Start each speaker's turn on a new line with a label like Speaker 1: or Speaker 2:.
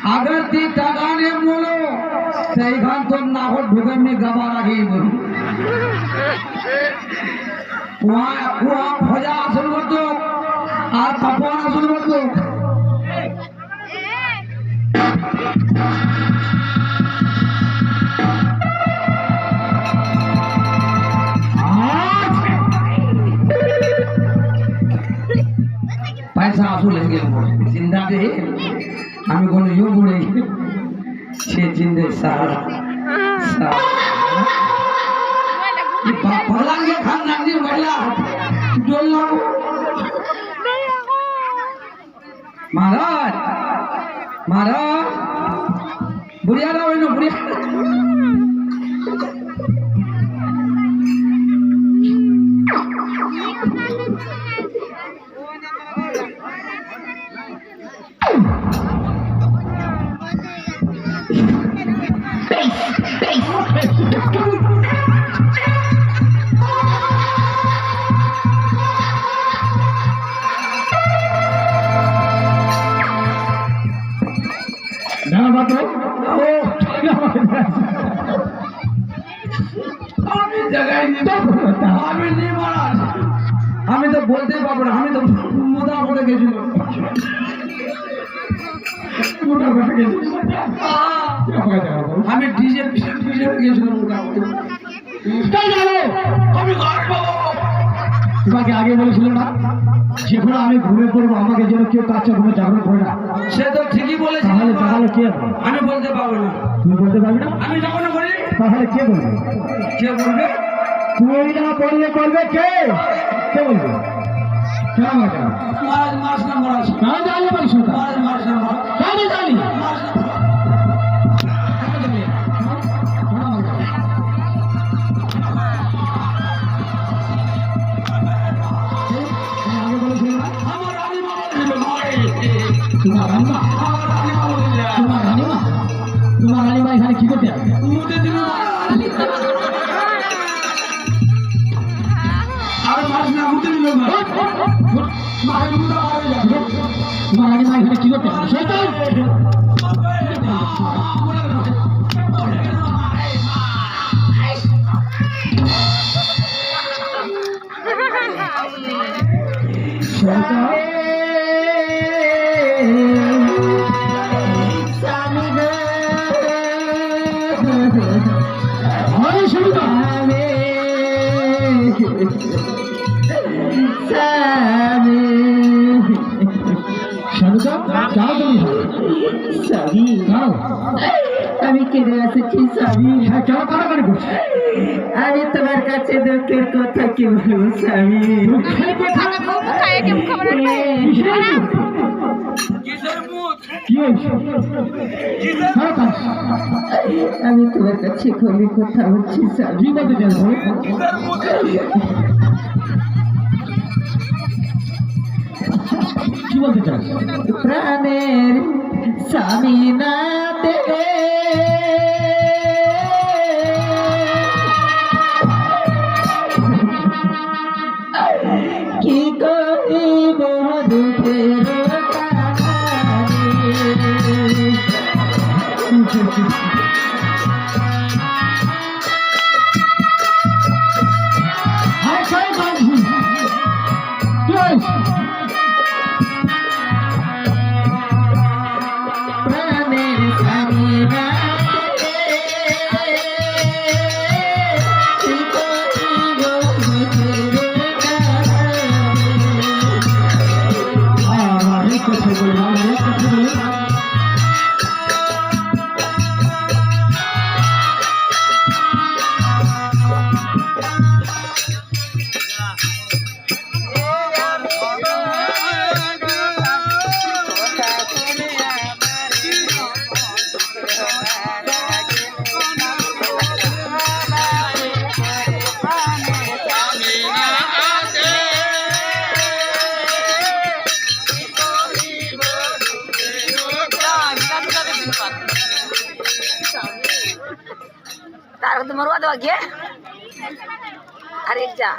Speaker 1: अगर ती टाकाने बोलो সেইখান তো না হল ঢুকে নি গাবার আগে বলি ওয়া খোঁজা আসল করতো আর পাপন আসল করতো पैसा আসল লেগে जिंदा दे আমি কোন ইউ বলে সে জিন্দে সারা पगलांगे खानदानी महिला जोल महाराज महाराज बुढ़िया ना हो बुढ़िया আমি তো বলতেই পারবো না আমি তো মোটা করে গেছিল আমি ডিজে গেছিলাম আমি তোমাকে আগে বলেছিল না যেখানে আমি ঘুরে পড়বো আমাকে যেন কেউ কাছে ঘুমে জাগরণ করে না সে তো ঠিকই বলেছে তাহলে কে আমি বলতে পারবো না তুমি বলতে পারবে না আমি যখন বলি তাহলে কে বলবে তুই না বললে করবে কে বলবে কেন মাস নাম্বার আছে না জানি বলছো মাস নাম্বার জানি তোমার রানীমা এখানে কি করতে আসবে তোমার রানীমা এখানে কি করতে আসবে আমি কেড়ে এসেছি স্বামী আমি তোমার কাছে দুঃখের কথা কি বলবো স্বামী আমি তোমার কাছে খুবই কথা বলছি স্বামী বলতে চাইবো কি বলতে চাই প্রাণের স্বামী না দেবে কি করিব দুঃখের
Speaker 2: तार तो मरवा दो आगे अरे जा